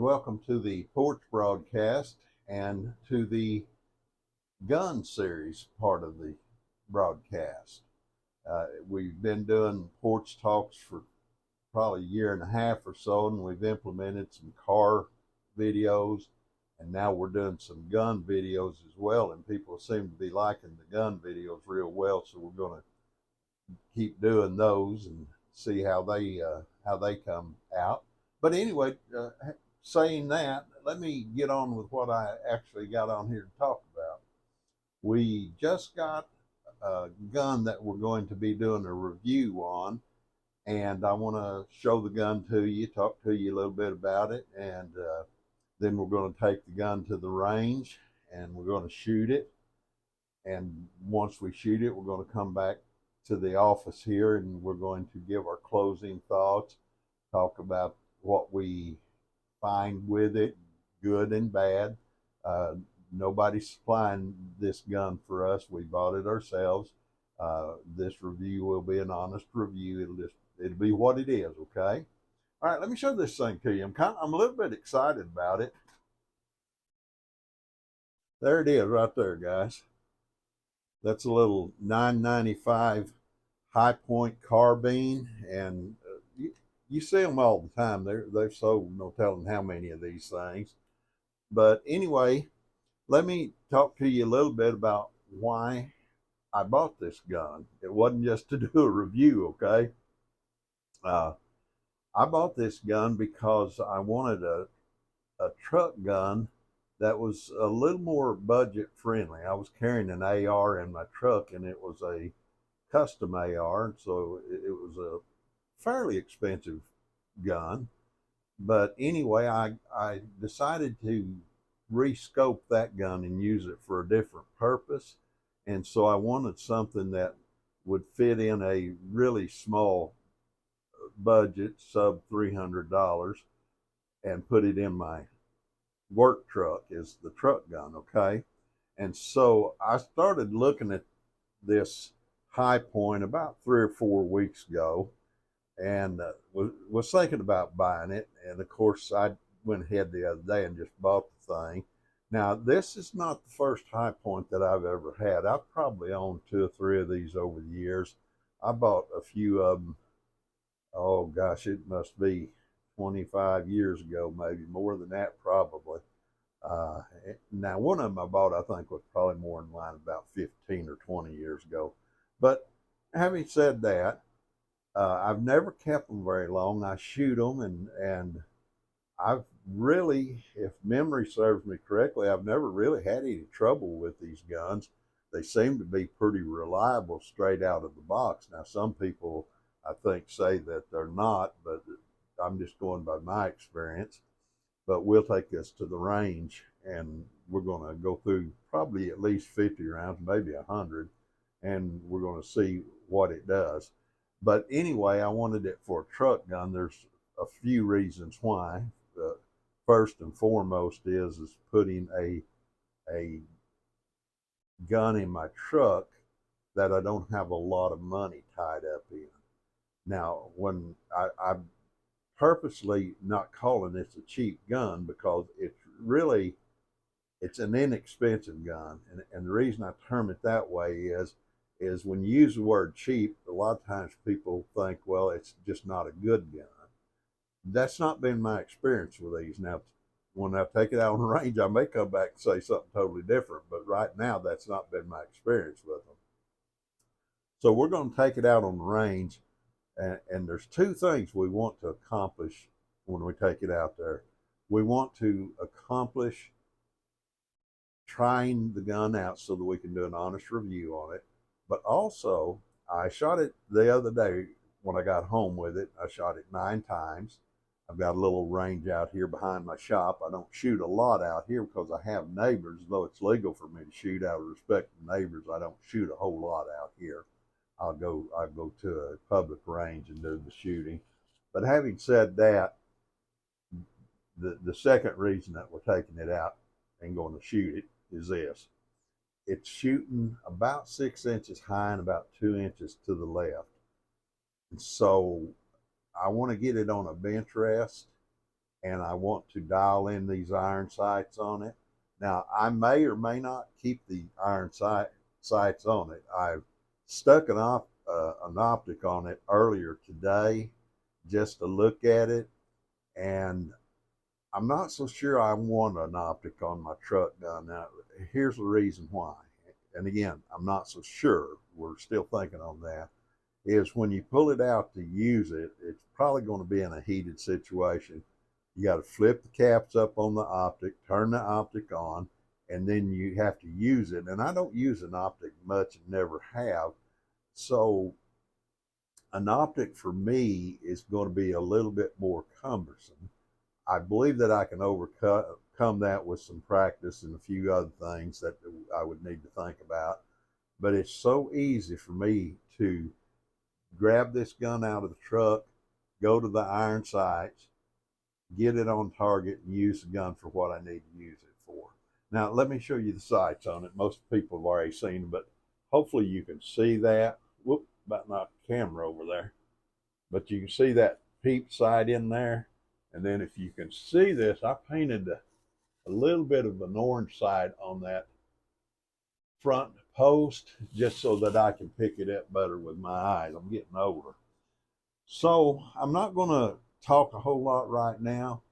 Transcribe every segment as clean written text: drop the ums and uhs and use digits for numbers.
welcome to the Porch broadcast and to the gun series part of the broadcast. We've been doing porch talks for probably a year and a half or so, and we've implemented some car videos, and now we're doing some gun videos as well, and people seem to be liking the gun videos real well, so we're going to keep doing those and see how they come out. But anyway, saying that, let me get on with what I actually got on here to talk about. We just got a gun that we're going to be doing a review on, and I want to show the gun to you, talk to you a little bit about it, and then we're going to take the gun to the range and we're going to shoot it. And once we shoot it, we're going to come back to the office here and we're going to give our closing thoughts, talk about what we find with it, good and bad. Nobody's supplying this gun for us. We bought it ourselves. This review will be an honest review. It'll be what it is, okay? All right, let me show this thing to you. I'm a little bit excited about it. There it is right there, guys. That's a little 995 High Point carbine, and you see them all the time. They've sold no telling how many of these things. But anyway, let me talk to you a little bit about why I bought this gun. It wasn't just to do a review, okay? I bought this gun because I wanted a truck gun that was a little more budget friendly. I was carrying an AR in my truck, and it was a custom AR, so it was a fairly expensive gun. But anyway, I decided to rescope that gun and use it for a different purpose. And so I wanted something that would fit in a really small budget, sub $300, and put it in my work truck as the truck gun, okay? And so I started looking at this High Point about 3 or 4 weeks ago, and was thinking about buying it. And of course, I went ahead the other day and just bought the thing. Now, this is not the first High Point that I've ever had. I've probably owned 2 or 3 of these over the years. I bought a few of them, oh gosh, it must be 25 years ago, maybe more than that, probably. Now, one of them I bought, I think, was probably more in line about 15 or 20 years ago. But having said that, I've never kept them very long. I shoot them, and I've really, if memory serves me correctly, I've never really had any trouble with these guns. They seem to be pretty reliable straight out of the box. Now, some people, I think, say that they're not, but I'm just going by my experience. But we'll take this to the range, and we're going to go through probably at least 50 rounds, maybe 100, and we're going to see what it does. But anyway, I wanted it for a truck gun. There's a few reasons why. First and foremost is putting a gun in my truck that I don't have a lot of money tied up in. Now, when I'm purposely not calling this a cheap gun, because it's an inexpensive gun, and the reason I term it that way is when you use the word cheap, a lot of times people think, well, it's just not a good gun. That's not been my experience with these. Now, when I take it out on the range, I may come back and say something totally different, but right now that's not been my experience with them. So we're going to take it out on the range, and there's 2 things we want to accomplish when we take it out there. We want to accomplish trying the gun out so that we can do an honest review on it. But also, I shot it the other day when I got home with it. I shot it 9 times. I've got a little range out here behind my shop. I don't shoot a lot out here because I have neighbors. Though it's legal for me to shoot out of respect to neighbors, I don't shoot a whole lot out here. I'll go to a public range and do the shooting. But having said that, the second reason that we're taking it out and going to shoot it is this. It's shooting about 6 inches high and about 2 inches to the left. And so I want to get it on a bench rest and I want to dial in these iron sights on it. Now, I may or may not keep the iron sights on it. I've stuck an optic on it earlier today just to look at it, and I'm not so sure I want an optic on my truck gun. Now, here's the reason why. And again, I'm not so sure. We're still thinking on that. Is when you pull it out to use it, it's probably going to be in a heated situation. You got to flip the caps up on the optic, turn the optic on, and then you have to use it. And I don't use an optic much and never have. So an optic for me is going to be a little bit more cumbersome. I believe that I can overcome that with some practice and a few other things that I would need to think about. But it's so easy for me to grab this gun out of the truck, go to the iron sights, get it on target, and use the gun for what I need to use it for. Now, let me show you the sights on it. Most people have already seen them, but hopefully you can see that. Whoop, about knocked the camera over there. But you can see that peep sight in there. And then if you can see this, I painted a little bit of an orange sight on that front post just so that I can pick it up better with my eyes. I'm getting older. So I'm not going to talk a whole lot right now,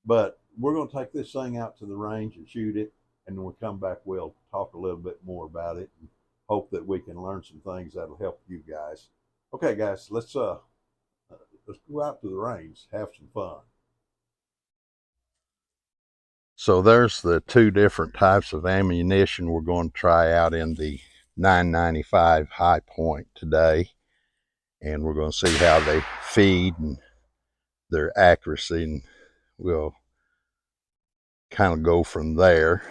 but we're going to take this thing out to the range and shoot it. And when we come back, we'll talk a little bit more about it and hope that we can learn some things that'll help you guys. Okay, guys, let's go out to the range, have some fun. So there's the two different types of ammunition we're going to try out in the 995 High Point today. And we're going to see how they feed and their accuracy, and we'll kind of go from there.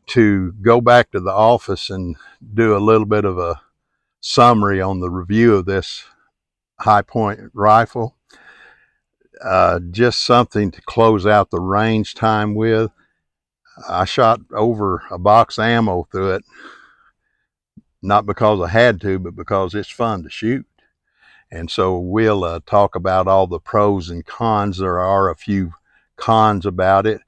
To go back to the office and do a little bit of a summary on the review of this High Point rifle. Just something to close out the range time with. I shot over a box of ammo through it, not because I had to, but because it's fun to shoot. And so we'll talk about all the pros and cons. There are a few cons about it,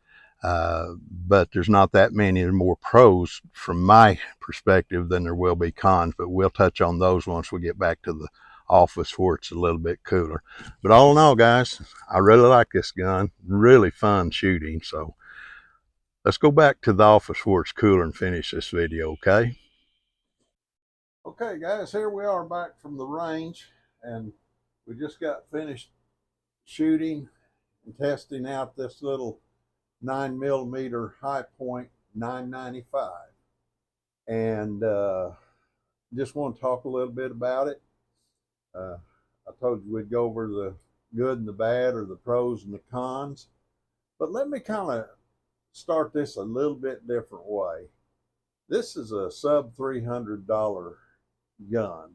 but there's not that many more pros from my perspective than there will be cons, but we'll touch on those once we get back to the office where it's a little bit cooler. But all in all, guys, I really like this gun. Really fun shooting. So let's go back to the office where it's cooler and finish this video, okay? Okay, guys, here we are back from the range, and we just got finished shooting and testing out this little 9mm High Point 995, and just want to talk a little bit about it. I told you we'd go over the good and the bad, or the pros and the cons, but let me kind of start this a little bit different way. This is a sub $300 gun.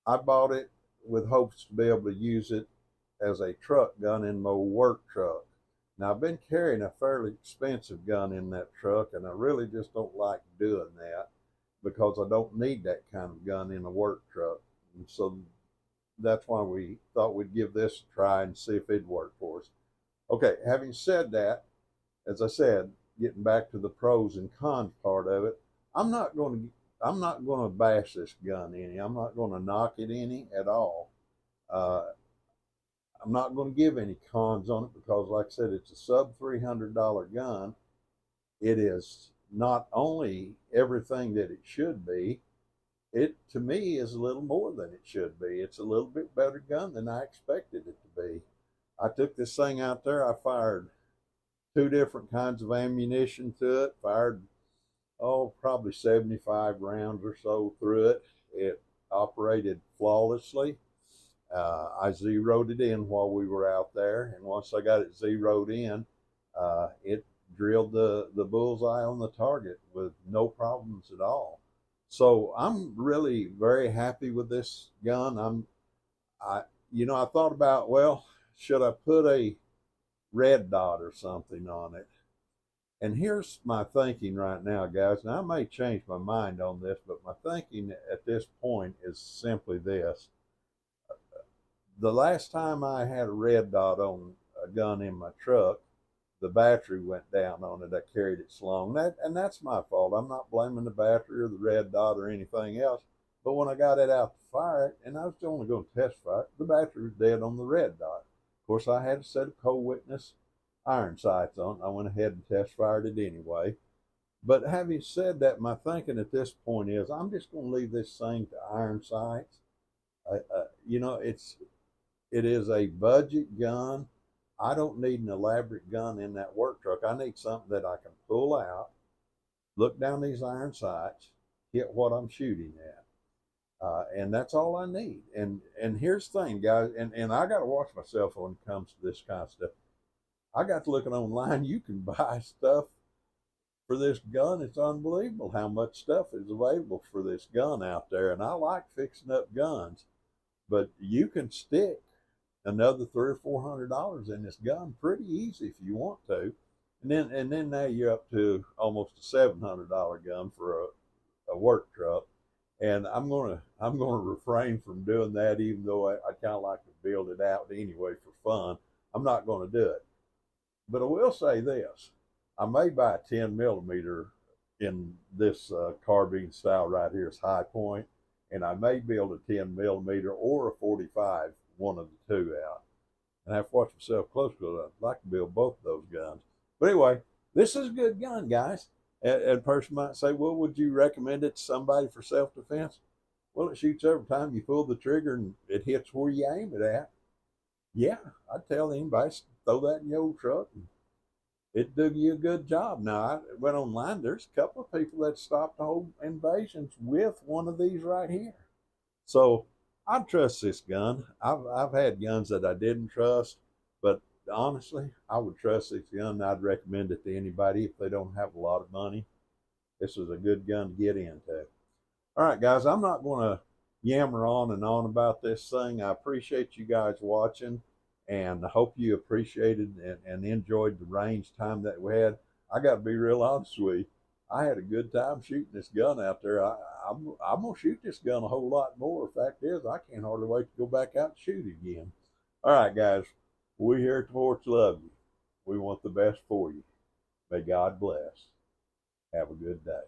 I bought it with hopes to be able to use it as a truck gun in my work truck. Now, I've been carrying a fairly expensive gun in that truck, and I really just don't like doing that because I don't need that kind of gun in a work truck. And so that's why we thought we'd give this a try and see if it'd work for us. Okay, having said that, as I said, getting back to the pros and cons part of it, I'm not going to bash this gun any. I'm not going to knock it any at all. I'm not going to give any cons on it because, like I said, it's a sub $300 gun. It is not only everything that it should be, it to me is a little more than it should be. It's a little bit better gun than I expected it to be. I took this thing out there. I fired 2 different kinds of ammunition to it. Fired, probably 75 rounds or so through it. It operated flawlessly. I zeroed it in while we were out there, and once I got it zeroed in, it drilled the bullseye on the target with no problems at all. So I'm really very happy with this gun. I I thought about, well, should I put a red dot or something on it? And here's my thinking right now, guys. Now I may change my mind on this, but my thinking at this point is simply this: the last time I had a red dot on a gun in my truck, the battery went down on it. I carried it so long. That's my fault. I'm not blaming the battery or the red dot or anything else. But when I got it out to fire it, and I was only going to test fire it, the battery was dead on the red dot. Of course, I had a set of cold witness iron sights on. I went ahead and test fired it anyway. But having said that, my thinking at this point is I'm just going to leave this thing to iron sights. It is a budget gun. I don't need an elaborate gun in that work truck. I need something that I can pull out, look down these iron sights, hit what I'm shooting at. And that's all I need. And here's the thing, guys, and I got to watch myself when it comes to this kind of stuff. I got to looking online. You can buy stuff for this gun. It's unbelievable how much stuff is available for this gun out there. And I like fixing up guns, but you can stick another $300 or $400 in this gun pretty easy if you want to. And then now you're up to almost a $700 gun for a work truck. And I'm gonna refrain from doing that, even though I kind of like to build it out anyway for fun. I'm not going to do it. But I will say this: I may buy a 10 millimeter in this carbine style right here. It's High Point, and I may build a 10 millimeter or a 45, one of the two out. And I have to watch myself close because I'd like to build both of those guns. But anyway, this is a good gun, guys. And a person might say, well, would you recommend it to somebody for self-defense? Well, it shoots every time you pull the trigger and it hits where you aim it at. Yeah, I'd tell anybody, throw that in your old truck and it do you a good job. Now, I went online. There's a couple of people that stopped home invasions with one of these right here. So I trust this gun. I've had guns that I didn't trust, but honestly, I would trust this gun. I'd recommend it to anybody if they don't have a lot of money. This is a good gun to get into. All right, guys, I'm not going to yammer on and on about this thing. I appreciate you guys watching, and I hope you appreciated and enjoyed the range time that we had. I got to be real honest with you. I had a good time shooting this gun out there. I'm going to shoot this gun a whole lot more. The fact is, I can't hardly wait to go back out and shoot again. All right, guys, we here at the Porch love you. We want the best for you. May God bless. Have a good day.